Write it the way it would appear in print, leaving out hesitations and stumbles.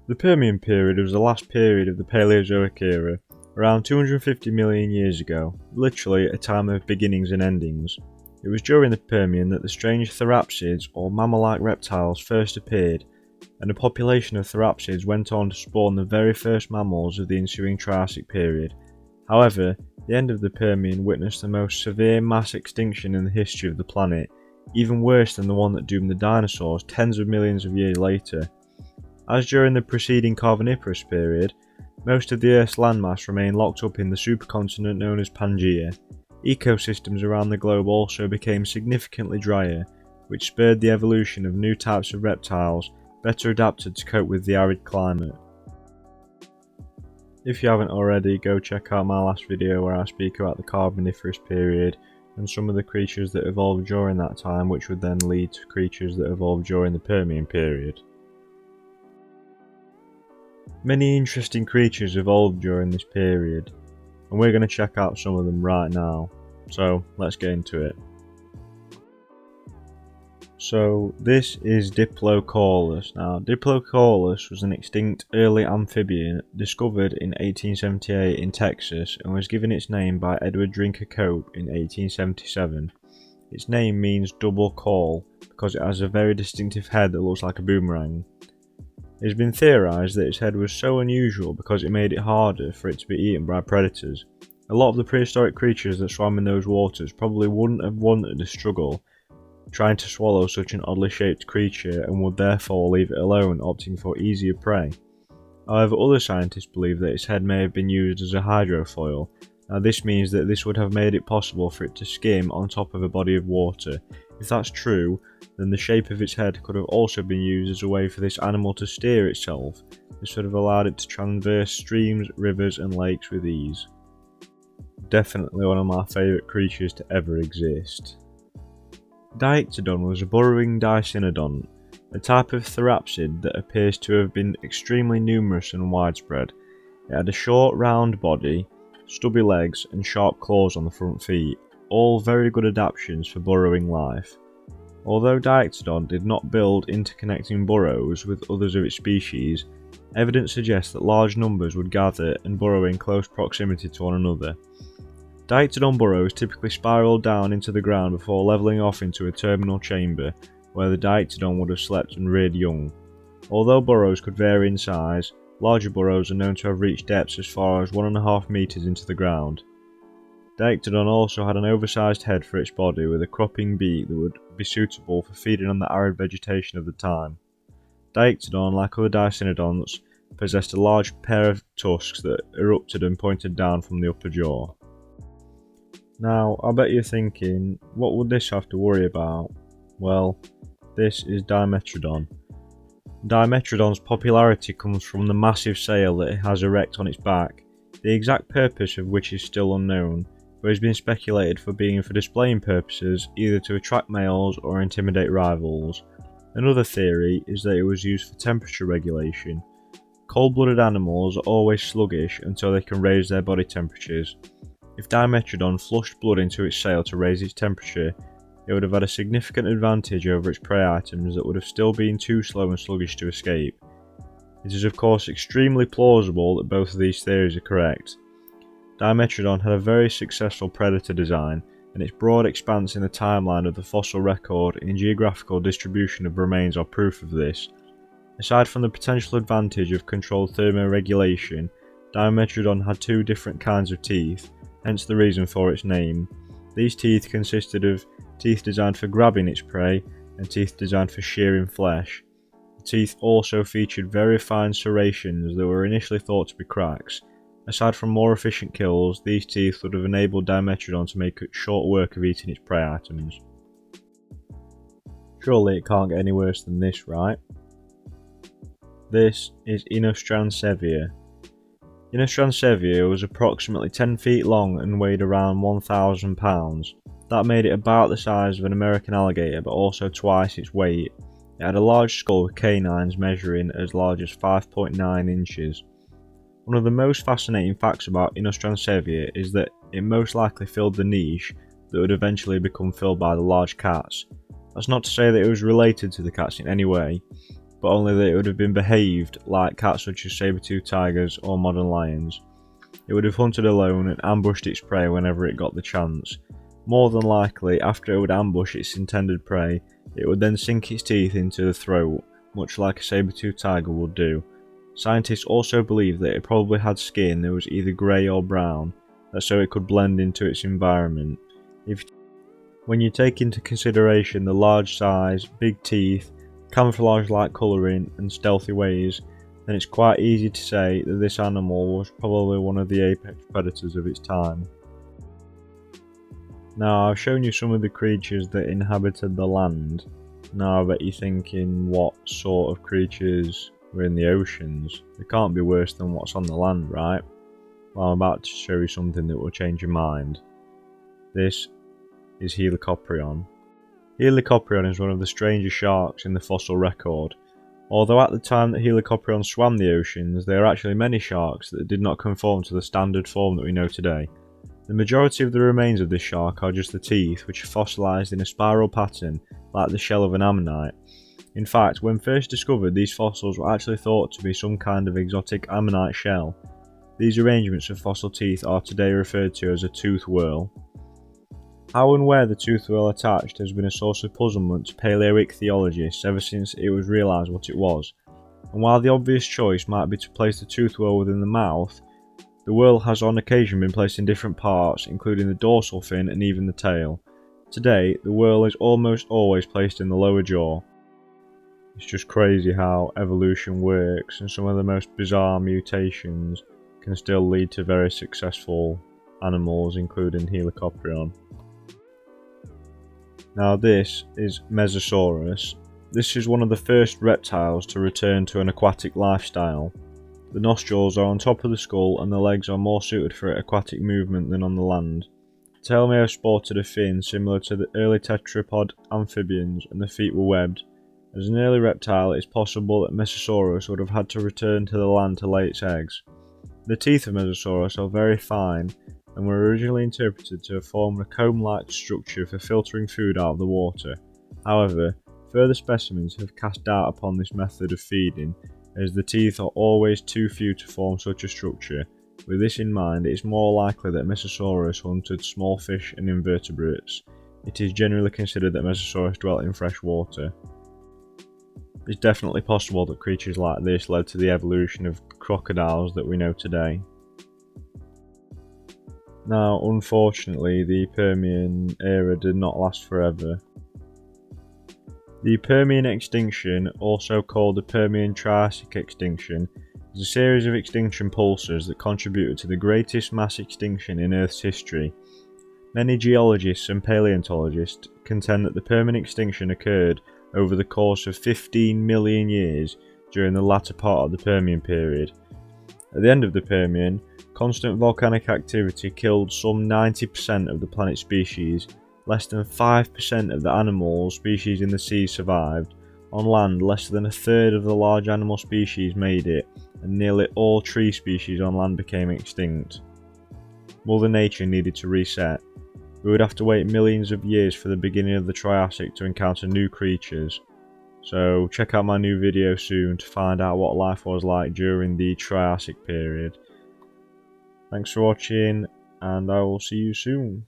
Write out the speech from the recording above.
The Permian period was the last period of the Palaeozoic era, around 250 million years ago, literally a time of beginnings and endings. It was during the Permian that the strange therapsids, or mammal-like reptiles, first appeared, and a population of therapsids went on to spawn the very first mammals of the ensuing Triassic period. However, the end of the Permian witnessed the most severe mass extinction in the history of the planet, even worse than the one that doomed the dinosaurs tens of millions of years later. As during the preceding Carboniferous period, most of the Earth's landmass remained locked up in the supercontinent known as Pangaea. Ecosystems around the globe also became significantly drier, which spurred the evolution of new types of reptiles better adapted to cope with the arid climate. If you haven't already, go check out my last video where I speak about the Carboniferous period and some of the creatures that evolved during that time, which would then lead to creatures that evolved during the Permian period. Many interesting creatures evolved during this period, and we're going to check out some of them right now, so let's get into it. So this is Diplocaulus. Now Diplocaulus was an extinct early amphibian discovered in 1878 in Texas and was given its name by Edward Drinker Cope in 1877. Its name means double caul because it has a very distinctive head that looks like a boomerang. It has been theorised that its head was so unusual because it made it harder for it to be eaten by predators. A lot of the prehistoric creatures that swam in those waters probably wouldn't have wanted to struggle trying to swallow such an oddly shaped creature and would therefore leave it alone, opting for easier prey. However, other scientists believe that its head may have been used as a hydrofoil. Now this means that this would have made it possible for it to skim on top of a body of water. If that's true, then the shape of its head could have also been used as a way for this animal to steer itself. This would have allowed it to traverse streams, rivers and lakes with ease. Definitely one of my favourite creatures to ever exist. Dimetrodon was a burrowing dicynodont, a type of therapsid that appears to have been extremely numerous and widespread. It had a short round body, stubby legs and sharp claws on the front feet, all very good adaptations for burrowing life. Although Dimetrodon did not build interconnecting burrows with others of its species, evidence suggests that large numbers would gather and burrow in close proximity to one another. Dimetrodon burrows typically spiral down into the ground before levelling off into a terminal chamber, where the Dimetrodon would have slept and reared young. Although burrows could vary in size, larger burrows are known to have reached depths as far as 1.5 meters into the ground. Dimetrodon also had an oversized head for its body with a cropping beak that would be suitable for feeding on the arid vegetation of the time. Dimetrodon, like other dicynodonts, possessed a large pair of tusks that erupted and pointed down from the upper jaw. Now, I bet you're thinking, what would this have to worry about? Well, this is Dimetrodon. Dimetrodon's popularity comes from the massive sail that it has erect on its back, the exact purpose of which is still unknown, but has been speculated for being for displaying purposes, either to attract males or intimidate rivals. Another theory is that it was used for temperature regulation. Cold-blooded animals are always sluggish until they can raise their body temperatures. If Dimetrodon flushed blood into its sail to raise its temperature, it would have had a significant advantage over its prey items that would have still been too slow and sluggish to escape. It is of course extremely plausible that both of these theories are correct. Dimetrodon had a very successful predator design, and its broad expanse in the timeline of the fossil record and geographical distribution of remains are proof of this. Aside from the potential advantage of controlled thermoregulation, Dimetrodon had two different kinds of teeth, hence the reason for its name. These teeth consisted of teeth designed for grabbing its prey and teeth designed for shearing flesh. The teeth also featured very fine serrations that were initially thought to be cracks. Aside from more efficient kills, these teeth would have enabled Dimetrodon to make short work of eating its prey items. Surely it can't get any worse than this, right? This is Enostran Sevier. Enostran Sevier was approximately 10 feet long and weighed around 1,000 pounds. That made it about the size of an American alligator, but also twice its weight. It had a large skull with canines measuring as large as 5.9 inches. One of the most fascinating facts about Enostran Sevier is that it most likely filled the niche that would eventually become filled by the large cats. That's not to say that it was related to the cats in any way. but only that it would have been behaved like cats such as saber-toothed tigers or modern lions. It would have hunted alone and ambushed its prey whenever it got the chance. More than likely, after it would ambush its intended prey, it would then sink its teeth into the throat, much like a saber-toothed tiger would do. Scientists also believe that it probably had skin that was either grey or brown, so it could blend into its environment. When you take into consideration the large size, big teeth, camouflage-like colouring and stealthy ways, then it's quite easy to say that this animal was probably one of the apex predators of its time. Now, I've shown you some of the creatures that inhabited the land. Now I bet you're thinking, what sort of creatures were in the oceans? They can't be worse than what's on the land, right? Well, I'm about to show you something that will change your mind. This is Helicoprion. Helicoprion is one of the strangest sharks in the fossil record. Although at the time that Helicoprion swam the oceans, there are actually many sharks that did not conform to the standard form that we know today. The majority of the remains of this shark are just the teeth, which are fossilised in a spiral pattern like the shell of an ammonite. In fact, when first discovered, these fossils were actually thought to be some kind of exotic ammonite shell. These arrangements of fossil teeth are today referred to as a tooth whorl. How and where the tooth whorl attached has been a source of puzzlement to Palaeozoic theologists ever since it was realised what it was, and while the obvious choice might be to place the tooth whorl within the mouth, the whorl has on occasion been placed in different parts, including the dorsal fin and even the tail. Today, the whorl is almost always placed in the lower jaw. It's just crazy how evolution works, and some of the most bizarre mutations can still lead to very successful animals, including Helicoprion. Now this is Mesosaurus. This is one of the first reptiles to return to an aquatic lifestyle. The nostrils are on top of the skull and the legs are more suited for aquatic movement than on the land. The tail may have sported a fin similar to the early tetrapod amphibians, and the feet were webbed. As an early reptile, it is possible that Mesosaurus would have had to return to the land to lay its eggs. The teeth of Mesosaurus are very fine and were originally interpreted to have formed a comb-like structure for filtering food out of the water. However, further specimens have cast doubt upon this method of feeding, as the teeth are always too few to form such a structure. With this in mind, it is more likely that Mesosaurus hunted small fish and invertebrates. It is generally considered that Mesosaurus dwelt in fresh water. It's definitely possible that creatures like this led to the evolution of crocodiles that we know today. Now, unfortunately, the Permian era did not last forever. The Permian Extinction, also called the Permian Triassic Extinction, is a series of extinction pulses that contributed to the greatest mass extinction in Earth's history. Many geologists and paleontologists contend that the Permian Extinction occurred over the course of 15 million years during the latter part of the Permian period. At the end of the Permian, constant volcanic activity killed some 90% of the planet's species. Less than 5% of the animal species in the sea survived. On land, less than a third of the large animal species made it, and nearly all tree species on land became extinct. Mother Nature needed to reset. We would have to wait millions of years for the beginning of the Triassic to encounter new creatures. So check out my new video soon to find out what life was like during the Triassic period. Thanks for watching, and I will see you soon.